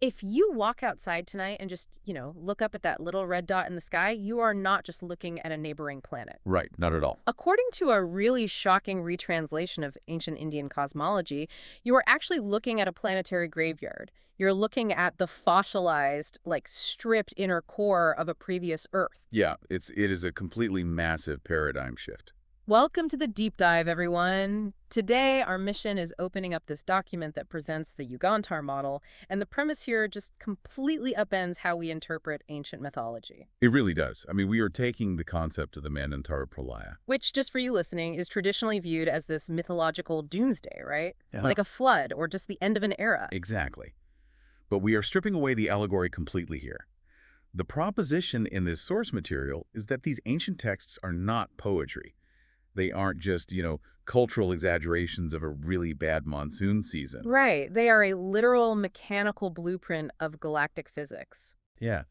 If you walk outside tonight and just, look up at that little red dot in the sky, you are not just looking at a neighboring planet. Right, not at all. According to a really shocking retranslation of ancient Indian cosmology, you are actually looking at a planetary graveyard. You're looking at the fossilized, stripped inner core of a previous Earth. Yeah, it is a completely massive paradigm shift. Welcome to the deep dive, everyone. Today, our mission is opening up this document that presents the Yugantar model, and the premise here just completely upends how we interpret ancient mythology. It really does. I mean, we are taking the concept of the Manvantara Pralaya. Which, just for you listening, is traditionally viewed as this mythological doomsday, right? Yeah. Like a flood or just the end of an era. Exactly. But we are stripping away the allegory completely here. The proposition in this source material is that these ancient texts are not poetry. They aren't just, cultural exaggerations of a really bad monsoon season. Right. They are a literal mechanical blueprint of galactic physics. Yeah.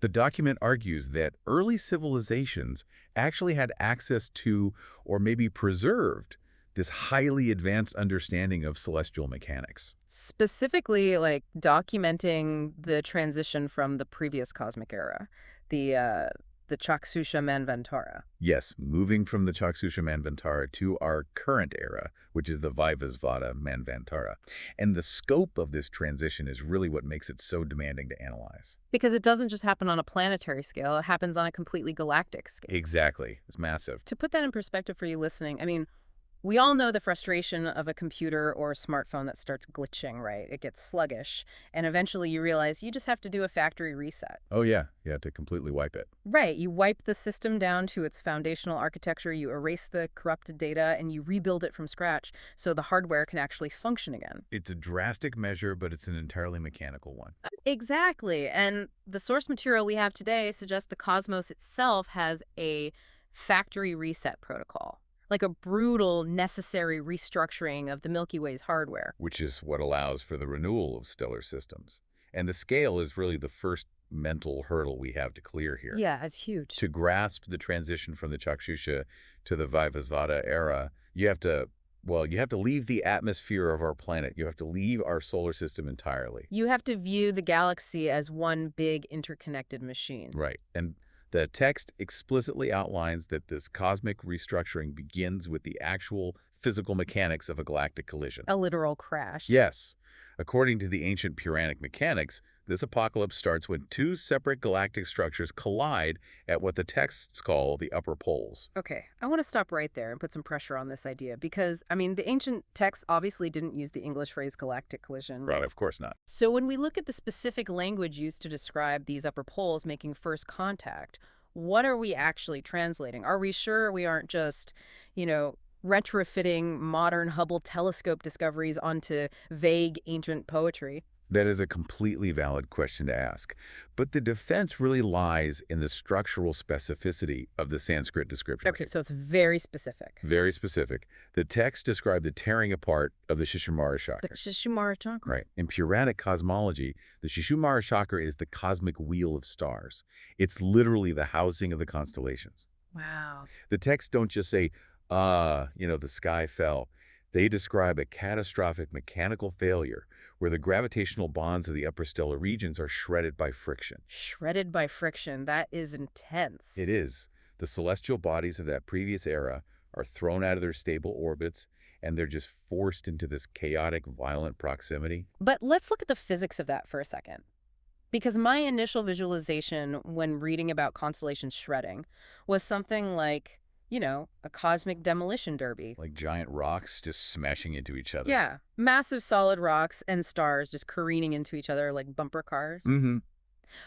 The document argues that early civilizations actually had access to, or maybe preserved, this highly advanced understanding of celestial mechanics. Specifically, documenting the transition from the previous cosmic era, the Chakshusha Manvantara. Yes, moving from the Chakshusha Manvantara to our current era, which is the Vaivasvata Manvantara. And the scope of this transition is really what makes it so demanding to analyze. Because it doesn't just happen on a planetary scale, it happens on a completely galactic scale. Exactly. It's massive. To put that in perspective for you listening, we all know the frustration of a computer or a smartphone that starts glitching, right? It gets sluggish, and eventually you realize you just have to do a factory reset. Oh, yeah. You have to completely wipe it. Right. You wipe the system down to its foundational architecture, you erase the corrupted data, and you rebuild it from scratch so the hardware can actually function again. It's a drastic measure, but it's an entirely mechanical one. Exactly. And the source material we have today suggests the cosmos itself has a factory reset protocol. Like a brutal, necessary restructuring of the Milky Way's hardware. Which is what allows for the renewal of stellar systems. And the scale is really the first mental hurdle we have to clear here. Yeah, it's huge. To grasp the transition from the Chakshusha to the Vaivasvata era, you have to leave the atmosphere of our planet. You have to leave our solar system entirely. You have to view the galaxy as one big interconnected machine. Right. And the text explicitly outlines that this cosmic restructuring begins with the actual physical mechanics of a galactic collision. A literal crash. Yes. According to the ancient Puranic mechanics, this apocalypse starts when two separate galactic structures collide at what the texts call the upper poles. Okay, I want to stop right there and put some pressure on this idea because, the ancient texts obviously didn't use the English phrase galactic collision. Right, of course not. So when we look at the specific language used to describe these upper poles making first contact, what are we actually translating? Are we sure we aren't just, retrofitting modern Hubble telescope discoveries onto vague ancient poetry? That is a completely valid question to ask. But the defense really lies in the structural specificity of the Sanskrit description. Okay, so it's very specific. Very specific. The text described the tearing apart of the Shishumara The chakra. Shishumara chakra. Right. In Puranic cosmology, the Shishumara chakra is the cosmic wheel of stars. It's literally the housing of the constellations. Wow. The texts don't just say, the sky fell. They describe a catastrophic mechanical failure where the gravitational bonds of the upper stellar regions are shredded by friction. Shredded by friction. That is intense. It is. The celestial bodies of that previous era are thrown out of their stable orbits, and they're just forced into this chaotic, violent proximity. But let's look at the physics of that for a second. Because my initial visualization when reading about constellation shredding was something like, a cosmic demolition derby. Like giant rocks just smashing into each other. Yeah, massive solid rocks and stars just careening into each other like bumper cars. Mm-hmm.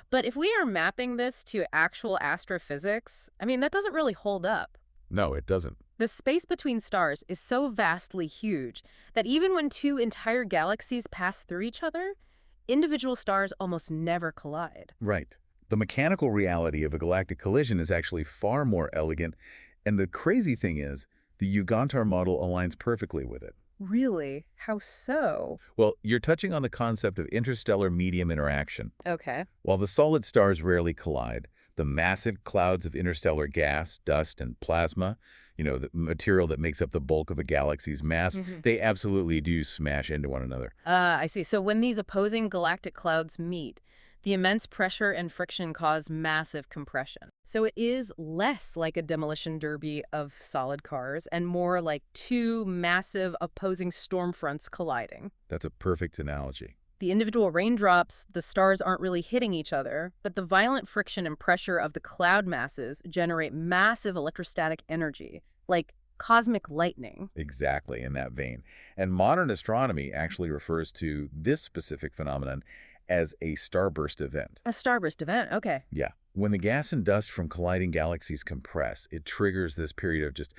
But if we are mapping this to actual astrophysics, that doesn't really hold up. No, it doesn't. The space between stars is so vastly huge that even when two entire galaxies pass through each other, individual stars almost never collide. Right. The mechanical reality of a galactic collision is actually far more elegant. And the crazy thing is, the Yugantar model aligns perfectly with it. Really? How so? Well, you're touching on the concept of interstellar medium interaction. Okay. While the solid stars rarely collide, The massive clouds of interstellar gas, dust, and plasma, the material that makes up the bulk of a galaxy's mass, Hmm. they absolutely do smash into one another. I see. So when these opposing galactic clouds meet, the immense pressure and friction cause massive compression. So it is less like a demolition derby of solid cars and more like two massive opposing storm fronts colliding. That's a perfect analogy. The individual raindrops, the stars aren't really hitting each other, but the violent friction and pressure of the cloud masses generate massive electrostatic energy, like cosmic lightning. Exactly, in that vein. And modern astronomy actually refers to this specific phenomenon as a starburst event. A starburst event, okay. Yeah. When the gas and dust from colliding galaxies compress, it triggers this period of just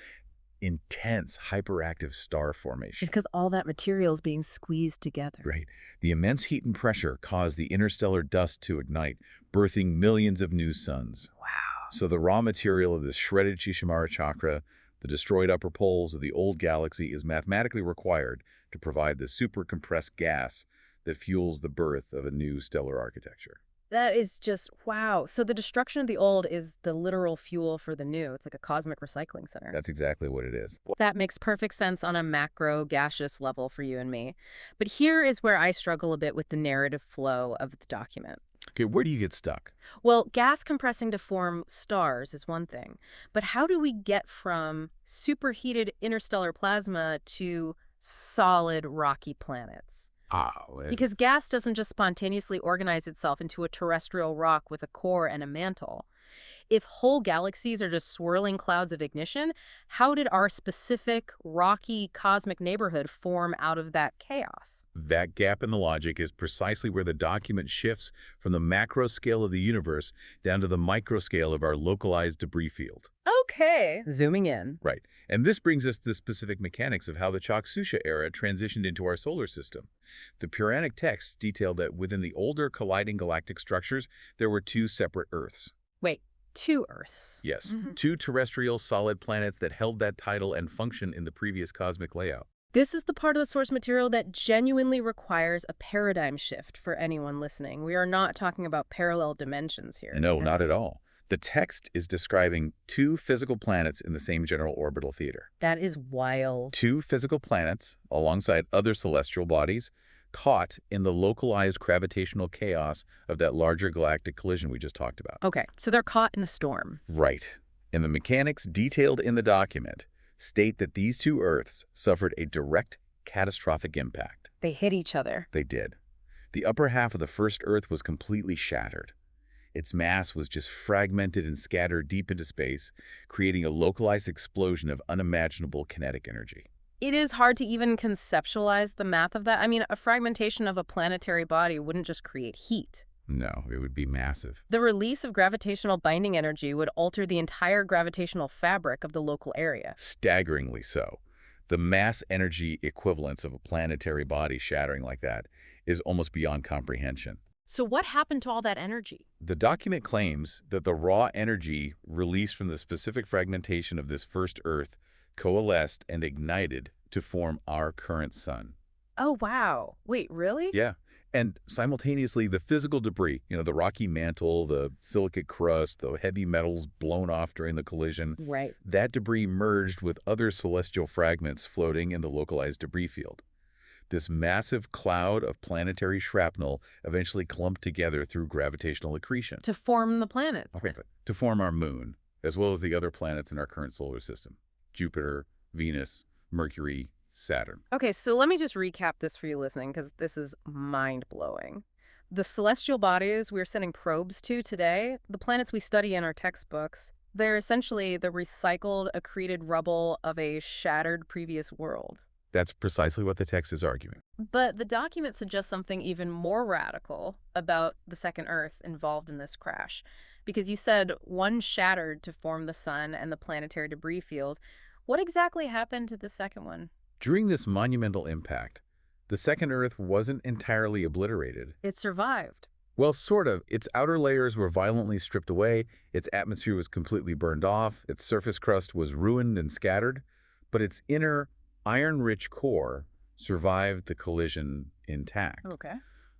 intense hyperactive star formation. It's because all that material is being squeezed together. Right. The immense heat and pressure cause the interstellar dust to ignite, birthing millions of new suns. Wow. So the raw material of this shredded Shishimara chakra, the destroyed upper poles of the old galaxy, is mathematically required to provide the super compressed gas that fuels the birth of a new stellar architecture. That is just, wow. So the destruction of the old is the literal fuel for the new. It's like a cosmic recycling center. That's exactly what it is. That makes perfect sense on a macro gaseous level for you and me. But here is where I struggle a bit with the narrative flow of the document. Okay, where do you get stuck? Well, gas compressing to form stars is one thing, but how do we get from superheated interstellar plasma to solid rocky planets? Well, Because gas doesn't just spontaneously organize itself into a terrestrial rock with a core and a mantle. If whole galaxies are just swirling clouds of ignition, how did our specific rocky cosmic neighborhood form out of that chaos? that gap in the logic is precisely where the document shifts from the macro scale of the universe down to the micro scale of our localized debris field. Okay. Zooming in. Right. And this brings us to the specific mechanics of how the Chakshusha era transitioned into our solar system. The Puranic texts detail that within the older colliding galactic structures, there were two separate Earths. Wait, two Earths. Yes, Mhm. two terrestrial solid planets that held that title and function in the previous cosmic layout. This is the part of the source material that genuinely requires a paradigm shift for anyone listening. We are not talking about parallel dimensions here. No, not at all. The text is describing two physical planets in the same general orbital theater. That is wild. Two physical planets, alongside other celestial bodies, caught in the localized gravitational chaos of that larger galactic collision we just talked about. Okay, so they're caught in the storm. Right. And the mechanics detailed in the document state that these two Earths suffered a direct catastrophic impact. They hit each other. They did. The upper half of the first Earth was completely shattered. Its mass was just fragmented and scattered deep into space, creating a localized explosion of unimaginable kinetic energy. It is hard to even conceptualize the math of that. I mean, a fragmentation of a planetary body wouldn't just create heat. No, it would be massive. The release of gravitational binding energy would alter the entire gravitational fabric of the local area. Staggeringly so. The mass energy equivalence of a planetary body shattering like that is almost beyond comprehension. So what happened to all that energy? The document claims that the raw energy released from the specific fragmentation of this first Earth coalesced and ignited to form our current sun. Oh, wow. Wait, really? Yeah. And simultaneously, the physical debris, the rocky mantle, the silicate crust, the heavy metals blown off during the collision, Right. that debris merged with other celestial fragments floating in the localized debris field. This massive cloud of planetary shrapnel eventually clumped together through gravitational accretion. To form the planets. Okay. To form our moon, as well as the other planets in our current solar system. Jupiter, Venus, Mercury, Saturn. Okay, so let me just recap this for you listening, because this is mind-blowing. The celestial bodies we're sending probes to today, the planets we study in our textbooks, they're essentially the recycled, accreted rubble of a shattered previous world. That's precisely what the text is arguing. But the document suggests something even more radical about the second Earth involved in this crash. Because you said one shattered to form the sun and the planetary debris field. What exactly happened to the second one? During this monumental impact, the second Earth wasn't entirely obliterated. It survived. Well, sort of. Its outer layers were violently stripped away, its atmosphere was completely burned off, its surface crust was ruined and scattered, but its inner, iron-rich core survived the collision intact. Okay.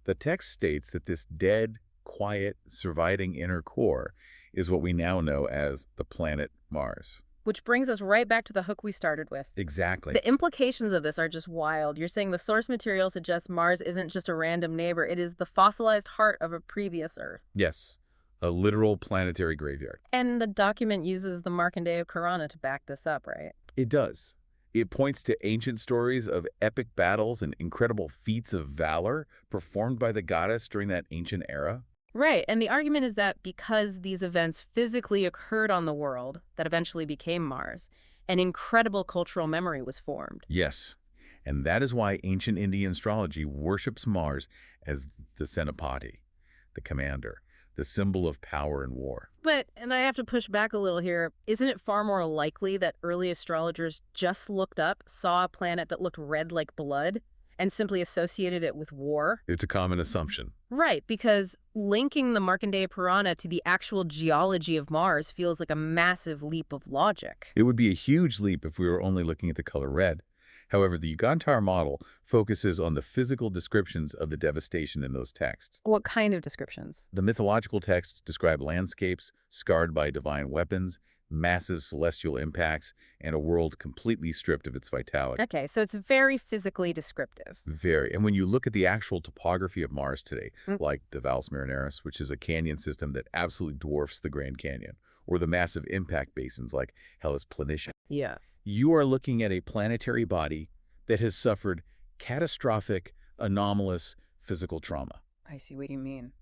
The text states that this dead, quiet, surviving inner core is what we now know as the planet Mars. Which brings us right back to the hook we started with. Exactly. The implications of this are just wild. You're saying the source material suggests Mars isn't just a random neighbor, it is the fossilized heart of a previous Earth. Yes, a literal planetary graveyard. And the document uses the Markandeya Purana to back this up, right? It does. It points to ancient stories of epic battles and incredible feats of valor performed by the goddess during that ancient era. Right, and the argument is that because these events physically occurred on the world that eventually became Mars, an incredible cultural memory was formed. Yes, and that is why ancient Indian astrology worships Mars as the Senapati, the commander, the symbol of power and war. But, and I have to push back a little here, isn't it far more likely that early astrologers just looked up, saw a planet that looked red like blood, and simply associated it with war? It's a common assumption. Right, because linking the Markandeya Purana to the actual geology of Mars feels like a massive leap of logic. It would be a huge leap if we were only looking at the color red. However, the Yugantar model focuses on the physical descriptions of the devastation in those texts. What kind of descriptions? The mythological texts describe landscapes scarred by divine weapons, massive celestial impacts, and a world completely stripped of its vitality. Okay, so it's very physically descriptive. Very. And when you look at the actual topography of Mars today, Mm. like the Valles Marineris, which is a canyon system that absolutely dwarfs the Grand Canyon, or the massive impact basins like Hellas Planitia, Yeah. you are looking at a planetary body that has suffered catastrophic, anomalous physical trauma. I see what you mean.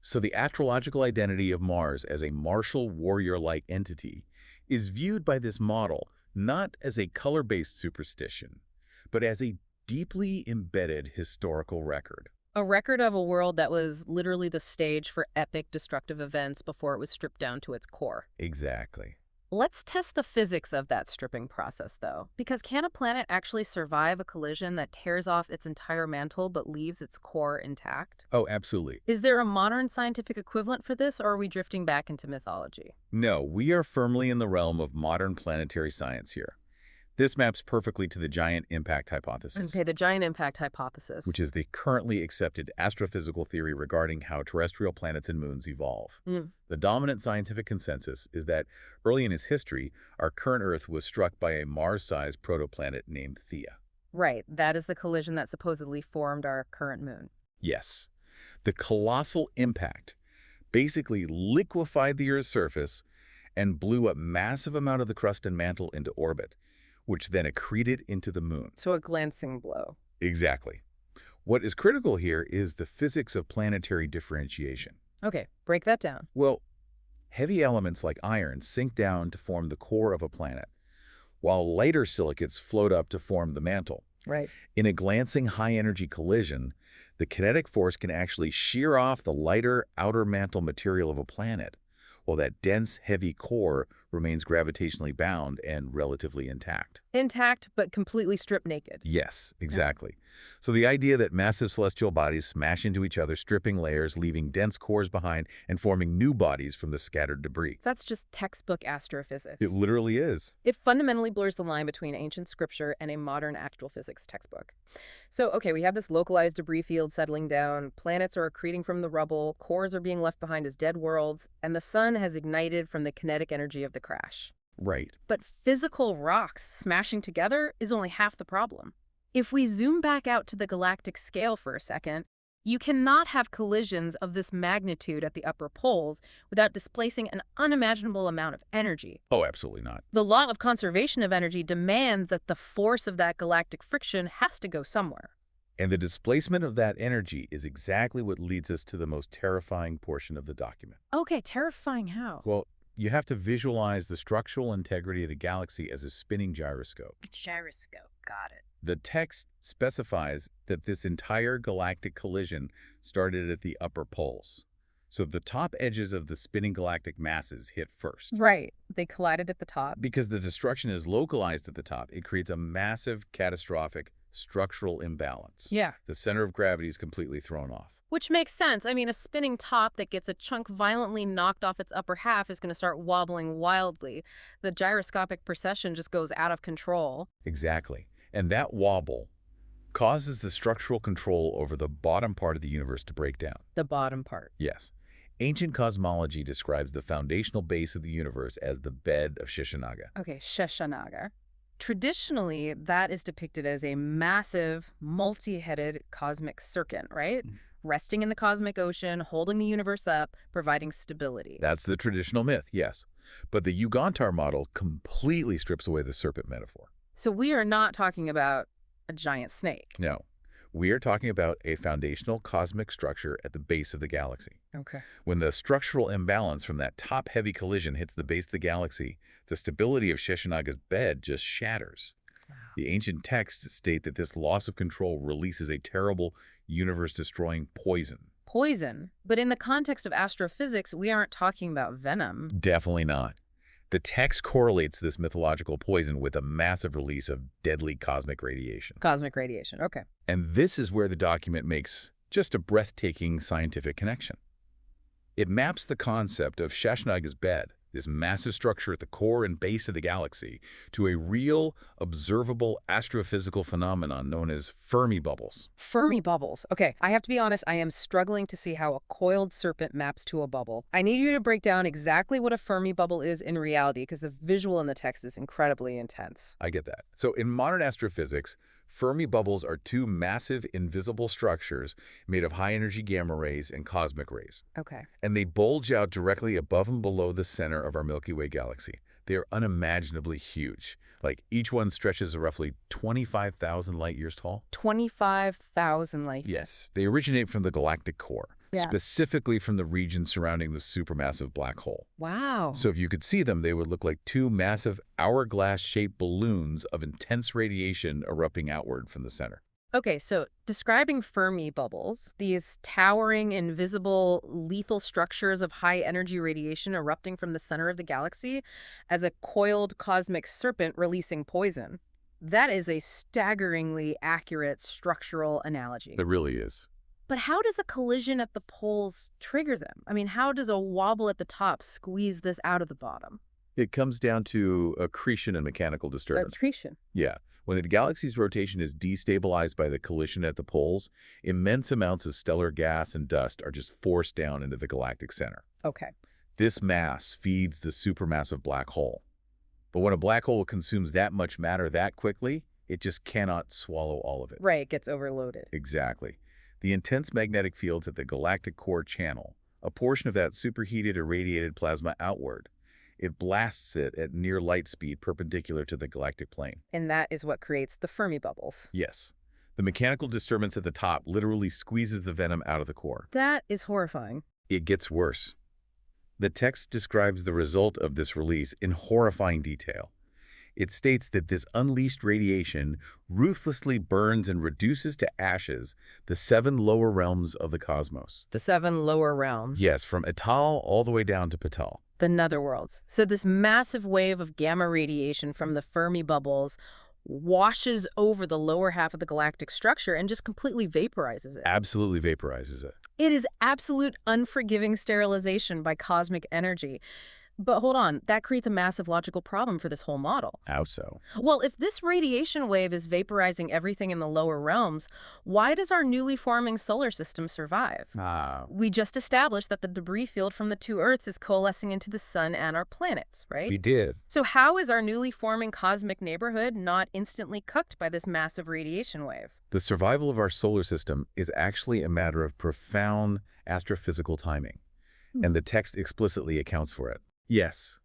So the astrological identity of Mars as a martial warrior-like entity is viewed by this model not as a color-based superstition, but as a deeply embedded historical record. A record of a world that was literally the stage for epic destructive events before it was stripped down to its core. Exactly. Let's test the physics of that stripping process, though. Because can a planet actually survive a collision that tears off its entire mantle but leaves its core intact? Oh, absolutely. Is there a modern scientific equivalent for this, or are we drifting back into mythology? No, we are firmly in the realm of modern planetary science here. This maps perfectly to the giant impact hypothesis, Okay, the giant impact hypothesis. which is the currently accepted astrophysical theory regarding how terrestrial planets and moons evolve. The dominant scientific consensus is that early in its history, our current Earth was struck by a Mars-sized protoplanet named Theia. Right, that is the collision that supposedly formed our current moon. Yes, the colossal impact basically liquefied the Earth's surface and blew a massive amount of the crust and mantle into orbit, which then accreted into the moon. So a glancing blow. Exactly. What is critical here is the physics of planetary differentiation. Okay, break that down. Well, heavy elements like iron sink down to form the core of a planet, while lighter silicates float up to form the mantle. Right. In a glancing high-energy collision, the kinetic force can actually shear off the lighter outer mantle material of a planet, while that dense, heavy core remains gravitationally bound and relatively intact. Intact, but completely stripped naked. Yes, exactly. So the idea that massive celestial bodies smash into each other, stripping layers, leaving dense cores behind, and forming new bodies from the scattered debris. That's just textbook astrophysics. It literally is. It fundamentally blurs the line between ancient scripture and a modern actual physics textbook. So, okay, we have this localized debris field settling down, planets are accreting from the rubble, cores are being left behind as dead worlds, and the sun has ignited from the kinetic energy of the crash. Right. But physical rocks smashing together is only half the problem. If we zoom back out to the galactic scale for a second, you cannot have collisions of this magnitude at the upper poles without displacing an unimaginable amount of energy. Oh, absolutely not. The law of conservation of energy demands that the force of that galactic friction has to go somewhere. And the displacement of that energy is exactly what leads us to the most terrifying portion of the document. Okay, terrifying how? Well, you have to visualize the structural integrity of the galaxy as a spinning gyroscope. Gyroscope, got it. The text specifies that this entire galactic collision started at the upper poles. So the top edges of the spinning galactic masses hit first. Right, they collided at the top. Because the destruction is localized at the top, it creates a massive, catastrophic structural imbalance. Yeah. The center of gravity is completely thrown off. Which makes sense. I mean, a spinning top that gets a chunk violently knocked off its upper half is going to start wobbling wildly. The gyroscopic precession just goes out of control. Exactly. And that wobble causes the structural control over the bottom part of the universe to break down. The bottom part. Yes. Ancient cosmology describes the foundational base of the universe as the bed of Shishanaga. Okay, Sheshanaga. Traditionally, that is depicted as a massive, multi-headed cosmic serpent, right? Resting in the cosmic ocean, holding the universe up, providing stability. That's the traditional myth, yes. But the Yugantar model completely strips away the serpent metaphor. So we are not talking about a giant snake. No, we are talking about a foundational cosmic structure at the base of the galaxy. Okay. When the structural imbalance from that top-heavy collision hits the base of the galaxy, the stability of Sheshanaga's bed just shatters. Wow. The ancient texts state that this loss of control releases a terrible, universe-destroying poison. Poison. But in the context of astrophysics, we aren't talking about venom. Definitely not. The text correlates this mythological poison with a massive release of deadly cosmic radiation. Cosmic radiation, okay. And this is where the document makes just a breathtaking scientific connection. It maps the concept of Sheshanaga's bed, this massive structure at the core and base of the galaxy, to a real, observable astrophysical phenomenon known as Fermi bubbles. Fermi bubbles. Okay, I have to be honest, I am struggling to see how a coiled serpent maps to a bubble. I need you to break down exactly what a Fermi bubble is in reality, because the visual in the text is incredibly intense. I get that. So in modern astrophysics, Fermi bubbles are two massive invisible structures made of high-energy gamma rays and cosmic rays. Okay. And they bulge out directly above and below the center of our Milky Way galaxy. They are unimaginably huge. Like, each one stretches roughly 25,000 light-years tall. 25,000 light years. Yes. They originate from the galactic core, Yeah. specifically from the region surrounding the supermassive black hole. Wow. So if you could see them, they would look like two massive hourglass-shaped balloons of intense radiation erupting outward from the center. Okay, so describing Fermi bubbles, these towering, invisible, lethal structures of high-energy radiation erupting from the center of the galaxy as a coiled cosmic serpent releasing poison. That is a staggeringly accurate structural analogy. It really is. But how does a collision at the poles trigger them? I mean, how does a wobble at the top squeeze this out of the bottom? It comes down to accretion and mechanical disturbance. Accretion. Yeah. When the galaxy's rotation is destabilized by the collision at the poles, immense amounts of stellar gas and dust are just forced down into the galactic center. Okay. This mass feeds the supermassive black hole. But when a black hole consumes that much matter that quickly, it just cannot swallow all of it. Right, it gets overloaded. Exactly. The intense magnetic fields at the galactic core channel a portion of that superheated irradiated plasma outward. It blasts it at near light speed perpendicular to the galactic plane. And that is what creates the Fermi bubbles. Yes. The mechanical disturbance at the top literally squeezes the venom out of the core. That is horrifying. It gets worse. The text describes the result of this release in horrifying detail. It states that this unleashed radiation ruthlessly burns and reduces to ashes the 7 lower realms of the cosmos. The 7 lower realms. Yes, from Atal all the way down to Patal. The netherworlds. So this massive wave of gamma radiation from the Fermi bubbles washes over the lower half of the galactic structure and just completely vaporizes it. Absolutely vaporizes it. It is absolute unforgiving sterilization by cosmic energy. But hold on, that creates a massive logical problem for this whole model. How so? Well, if this radiation wave is vaporizing everything in the lower realms, why does our newly forming solar system survive? We just established that the debris field from the 2 Earths is coalescing into the sun and our planets, right? We did. So how is our newly forming cosmic neighborhood not instantly cooked by this massive radiation wave? The survival of our solar system is actually a matter of profound astrophysical timing, and the text explicitly accounts for it. Yes,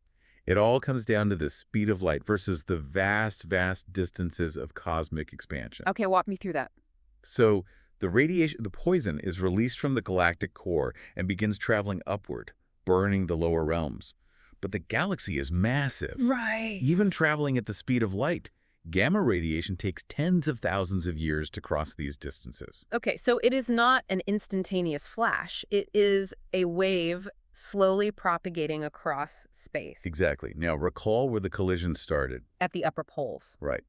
it all comes down to the speed of light versus the vast, vast distances of cosmic expansion. Okay, walk me through that. So the poison is released from the galactic core and begins traveling upward, burning the lower realms. But the galaxy is massive. Right. Even traveling at the speed of light, gamma radiation takes tens of thousands of years to cross these distances. Okay, so it is not an instantaneous flash. It is a wave slowly propagating across space. Exactly. Now, recall where the collision started. At the upper poles. Right.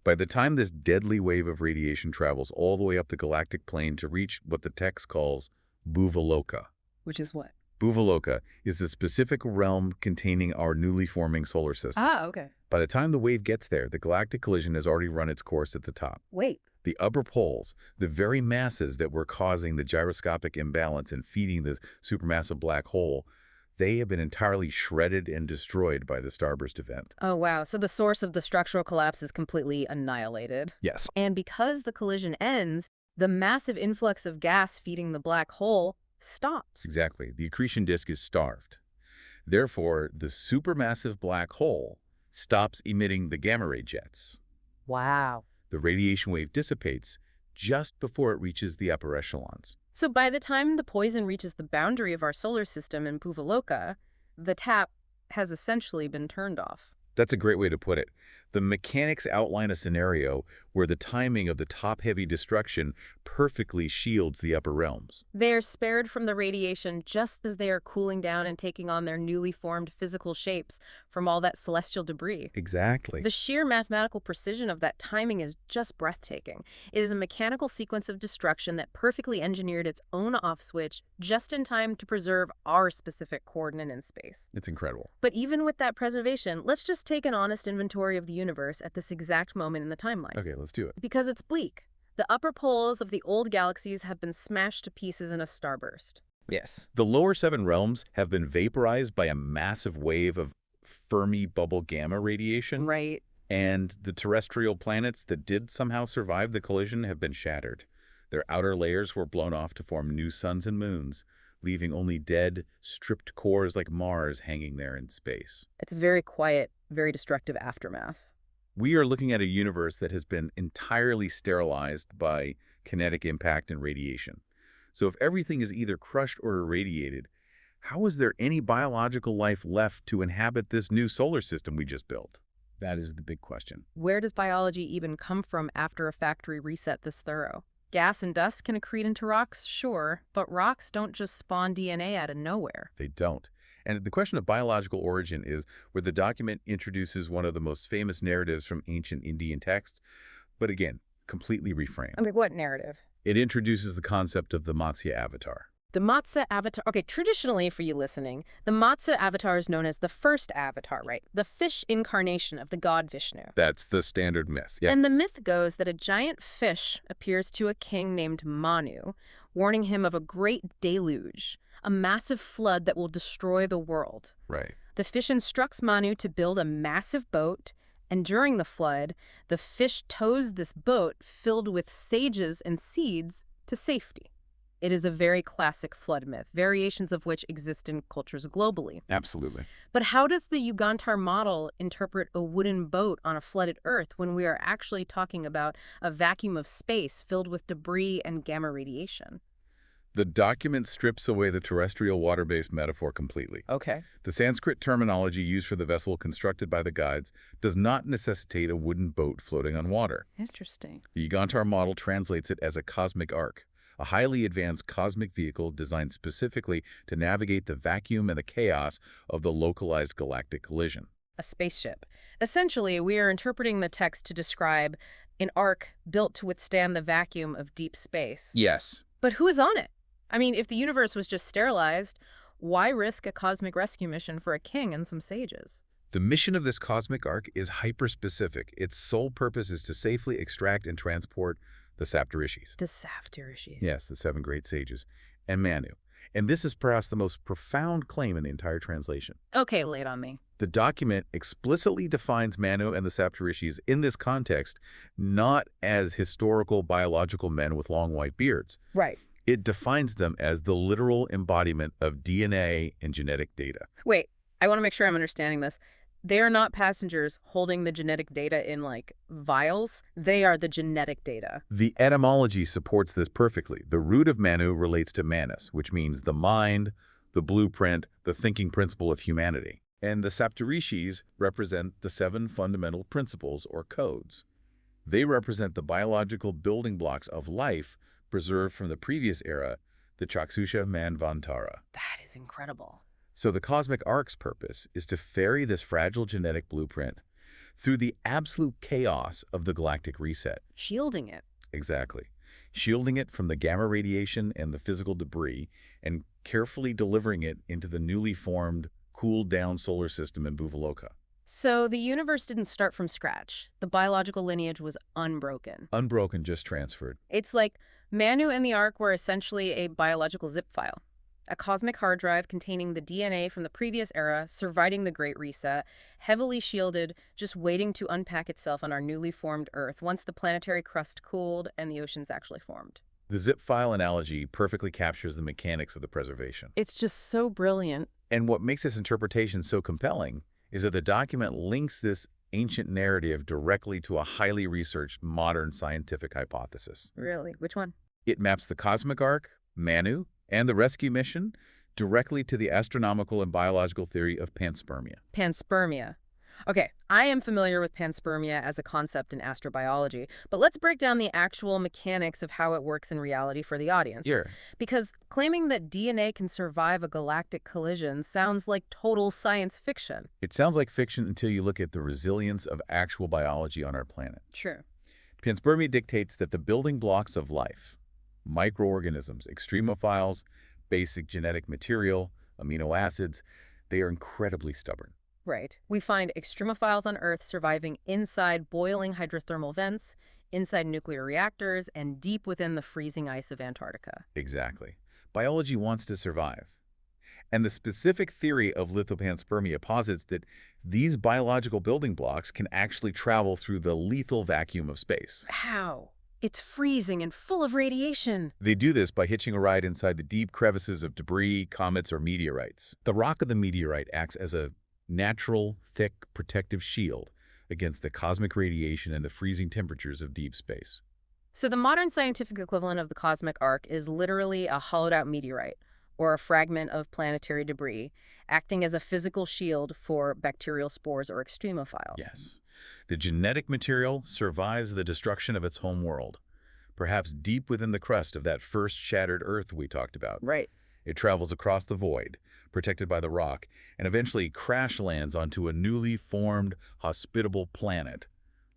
By the time this deadly wave of radiation travels all the way up the galactic plane to reach what the text calls Bhuvaloka. Which is what? Bhuvaloka is the specific realm containing our newly forming solar system. Ah, okay. By the time the wave gets there, the galactic collision has already run its course at the top. Wait, The upper poles, the very masses that were causing the gyroscopic imbalance and feeding the supermassive black hole, they have been entirely shredded and destroyed by the starburst event. Oh, wow. So the source of the structural collapse is completely annihilated. Yes. And because the collision ends, the massive influx of gas feeding the black hole stops. Exactly. The accretion disk is starved. Therefore, the supermassive black hole stops emitting the gamma ray jets. Wow. The radiation wave dissipates just before it reaches the upper echelons. So by the time the poison reaches the boundary of our solar system in Puvaloka, the tap has essentially been turned off. That's a great way to put it. The mechanics outline a scenario where the timing of the top-heavy destruction perfectly shields the upper realms. They are spared from the radiation just as they are cooling down and taking on their newly formed physical shapes from all that celestial debris. Exactly. The sheer mathematical precision of that timing is just breathtaking. It is a mechanical sequence of destruction that perfectly engineered its own off switch just in time to preserve our specific coordinate in space. It's incredible. But even with that preservation, let's just take an honest inventory of the universe at this exact moment in the timeline. Okay, let's do it. Because it's bleak. The upper poles of the old galaxies have been smashed to pieces in a starburst. Yes. The lower 7 realms have been vaporized by a massive wave of Fermi bubble gamma radiation. Right. And the terrestrial planets that did somehow survive the collision have been shattered. Their outer layers were blown off to form new suns and moons, leaving only dead, stripped cores like Mars hanging there in space. It's a very quiet, very destructive aftermath. We are looking at a universe that has been entirely sterilized by kinetic impact and radiation. So if everything is either crushed or irradiated, how is there any biological life left to inhabit this new solar system we just built? That is the big question. Where does biology even come from after a factory reset this thorough? Gas and dust can accrete into rocks, sure, but rocks don't just spawn DNA out of nowhere. They don't. And the question of biological origin is where the document introduces one of the most famous narratives from ancient Indian texts, but again, completely reframed. I mean, what narrative? It introduces the concept of the Matsya avatar. The Matsya avatar. Okay, traditionally, for you listening, the Matsya avatar is known as the first avatar, right? The fish incarnation of the god Vishnu. That's the standard myth. Yeah. And the myth goes that a giant fish appears to a king named Manu, warning him of a great deluge, a massive flood that will destroy the world. Right. The fish instructs Manu to build a massive boat, and during the flood, the fish tows this boat filled with sages and seeds to safety. It is a very classic flood myth, variations of which exist in cultures globally. Absolutely. But how does the Yugantar model interpret a wooden boat on a flooded Earth when we are actually talking about a vacuum of space filled with debris and gamma radiation? The document strips away the terrestrial water-based metaphor completely. Okay. The Sanskrit terminology used for the vessel constructed by the gods does not necessitate a wooden boat floating on water. Interesting. The Yugantar model translates it as a cosmic ark, a highly advanced cosmic vehicle designed specifically to navigate the vacuum and the chaos of the localized galactic collision. A spaceship. Essentially, we are interpreting the text to describe an ark built to withstand the vacuum of deep space. Yes. But who is on it? I mean, if the universe was just sterilized, why risk a cosmic rescue mission for a king and some sages? The mission of this cosmic ark is hyper-specific. Its sole purpose is to safely extract and transport the Saptarishis. The Saptarishis. Yes, the 7 great sages, and Manu. And this is perhaps the most profound claim in the entire translation. Okay, lay it on me. The document explicitly defines Manu and the Saptarishis in this context not as historical biological men with long white beards. Right. It defines them as the literal embodiment of DNA and genetic data. Wait, I want to make sure I'm understanding this. They are not passengers holding the genetic data in, like, vials. They are the genetic data. The etymology supports this perfectly. The root of Manu relates to manus, which means the mind, the blueprint, the thinking principle of humanity. And the Saptarishis represent the 7 fundamental principles or codes. They represent the biological building blocks of life preserved from the previous era, the Chakshusha Manvantara. That is incredible. So the cosmic ark's purpose is to ferry this fragile genetic blueprint through the absolute chaos of the galactic reset. Shielding it. Exactly. Shielding it from the gamma radiation and the physical debris, and carefully delivering it into the newly formed, cooled-down solar system in Buvaloka. So the universe didn't start from scratch. The biological lineage was unbroken. Unbroken, just transferred. It's like Manu and the Ark were essentially a biological zip file, a cosmic hard drive containing the DNA from the previous era, surviving the Great Reset, heavily shielded, just waiting to unpack itself on our newly formed Earth once the planetary crust cooled and the oceans actually formed. The zip file analogy perfectly captures the mechanics of the preservation. It's just so brilliant. And what makes this interpretation so compelling is that the document links this ancient narrative directly to a highly researched modern scientific hypothesis. Really? Which one? It maps the cosmic arc, Manu, and the rescue mission directly to the astronomical and biological theory of panspermia. Panspermia. Okay, I am familiar with panspermia as a concept in astrobiology, but let's break down the actual mechanics of how it works in reality for the audience. Here, Because claiming that DNA can survive a galactic collision sounds like total science fiction. it sounds like fiction until you look at the resilience of actual biology on our planet. True. Panspermia dictates that the building blocks of life, microorganisms, extremophiles, basic genetic material, amino acids, they are incredibly stubborn. Right. We find extremophiles on Earth surviving inside boiling hydrothermal vents, inside nuclear reactors, and deep within the freezing ice of Antarctica. Exactly. Biology wants to survive. And the specific theory of lithopanspermia posits that these biological building blocks can actually travel through the lethal vacuum of space. How? It's freezing and full of radiation. They do this by hitching a ride inside the deep crevices of debris, comets, or meteorites. The rock of the meteorite acts as a natural, thick, protective shield against the cosmic radiation and the freezing temperatures of deep space. So the modern scientific equivalent of the cosmic arc is literally a hollowed-out meteorite, or a fragment of planetary debris, acting as a physical shield for bacterial spores or extremophiles. Yes. The genetic material survives the destruction of its home world, perhaps deep within the crust of that first shattered Earth we talked about. Right. It travels across the void, protected by the rock, and eventually crash lands onto a newly formed, hospitable planet,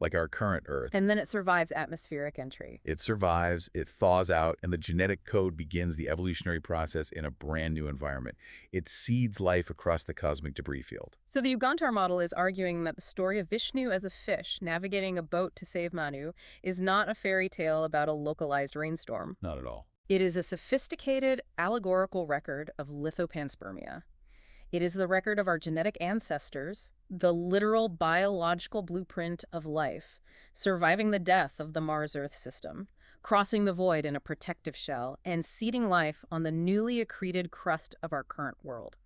like our current Earth. And then it survives atmospheric entry. It survives, it thaws out, and the genetic code begins the evolutionary process in a brand new environment. It seeds life across the cosmic debris field. So the Yugantar model is arguing that the story of Vishnu as a fish navigating a boat to save Manu is not a fairy tale about a localized rainstorm. Not at all. It is a sophisticated, allegorical record of lithopanspermia. It is the record of our genetic ancestors, the literal biological blueprint of life, surviving the death of the Mars-Earth system, crossing the void in a protective shell, and seeding life on the newly accreted crust of our current world.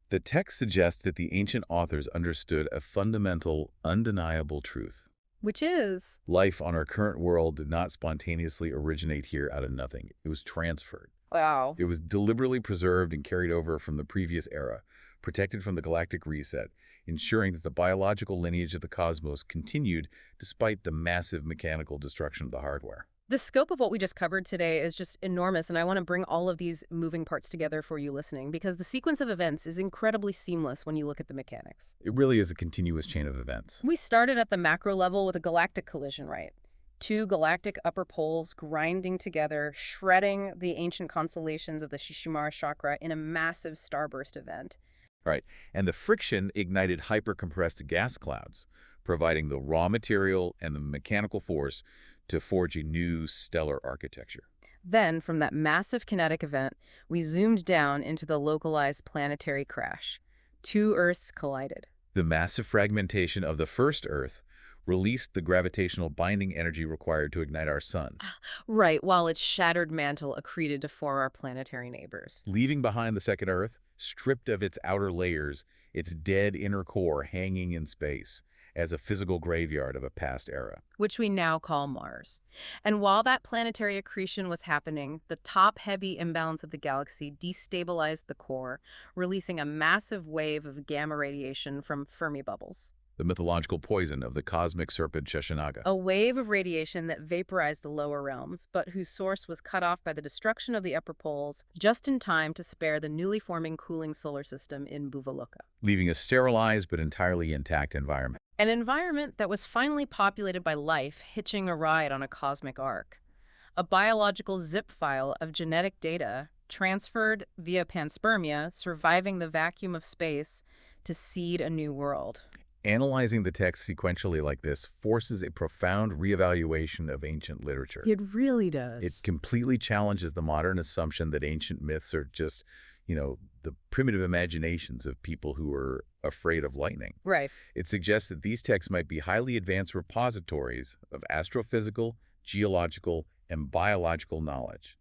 The text suggests that the ancient authors understood a fundamental, undeniable truth. Which is? Life on our current world did not spontaneously originate here out of nothing. It was transferred. Wow. It was deliberately preserved and carried over from the previous era, protected from the galactic reset, ensuring that the biological lineage of the cosmos continued despite the massive mechanical destruction of the hardware. The scope of what we just covered today is just enormous, and I want to bring all of these moving parts together for you listening, because the sequence of events is incredibly seamless when you look at the mechanics. It really is a continuous chain of events. We started at the macro level with a galactic collision, right? Two galactic upper poles grinding together, shredding the ancient constellations of the Shishimara chakra in a massive starburst event. Right, and the friction ignited hyper-compressed gas clouds, providing the raw material and the mechanical force to forge a new stellar architecture. Then, from that massive kinetic event, we zoomed down into the localized planetary crash. Two Earths collided. The massive fragmentation of the first Earth released the gravitational binding energy required to ignite our sun, Right, while its shattered mantle accreted to form our planetary neighbors. leaving behind the second Earth, stripped of its outer layers, its dead inner core hanging in space as a physical graveyard of a past era. Which we now call Mars. And while that planetary accretion was happening, the top-heavy imbalance of the galaxy destabilized the core, releasing a massive wave of gamma radiation from Fermi bubbles. The mythological poison of the cosmic serpent Sheshanaga. A wave of radiation that vaporized the lower realms, but whose source was cut off by the destruction of the upper poles, just in time to spare the newly forming cooling solar system in Buvaloka. Leaving a sterilized but entirely intact environment. An environment that was finally populated by life hitching a ride on a cosmic arc. A biological zip file of genetic data transferred via panspermia, surviving the vacuum of space to seed a new world. Analyzing the text sequentially like this forces a profound reevaluation of ancient literature. It really It does. completely challenges the modern assumption that ancient myths are just, the primitive imaginations of people who are afraid of lightning. Right. It suggests that these texts might be highly advanced repositories of astrophysical, geological, and biological knowledge,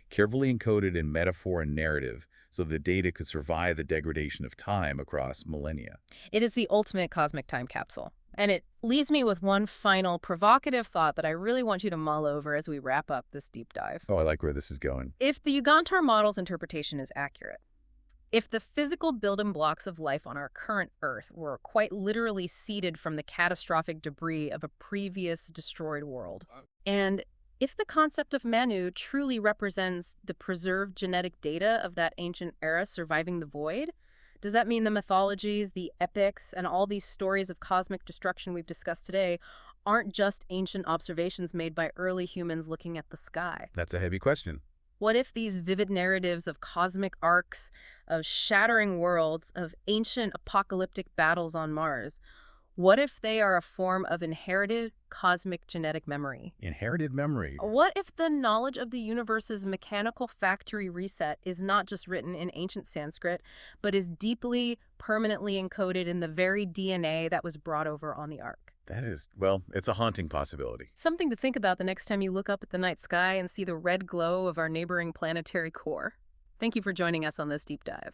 carefully encoded in metaphor and narrative so the data could survive the degradation of time across millennia. It is the ultimate cosmic time capsule. And it leaves me with one final provocative thought that I really want you to mull over as we wrap up this deep dive. Oh, I like where this is going. If the Yugantar model's interpretation is accurate, if the physical building blocks of life on our current Earth were quite literally seeded from the catastrophic debris of a previous destroyed world, and if the concept of Manu truly represents the preserved genetic data of that ancient era surviving the void, does that mean the mythologies, the epics, and all these stories of cosmic destruction we've discussed today aren't just ancient observations made by early humans looking at the sky? That's a heavy question. What if these vivid narratives of cosmic arcs, of shattering worlds, of ancient apocalyptic battles on Mars, what if they are a form of inherited cosmic genetic memory? Inherited memory. What if the knowledge of the universe's mechanical factory reset is not just written in ancient Sanskrit, but is deeply, permanently encoded in the very DNA that was brought over on the Ark? That is, well, it's a haunting possibility. Something to think about the next time you look up at the night sky and see the red glow of our neighboring planetary core. Thank you for joining us on this deep dive.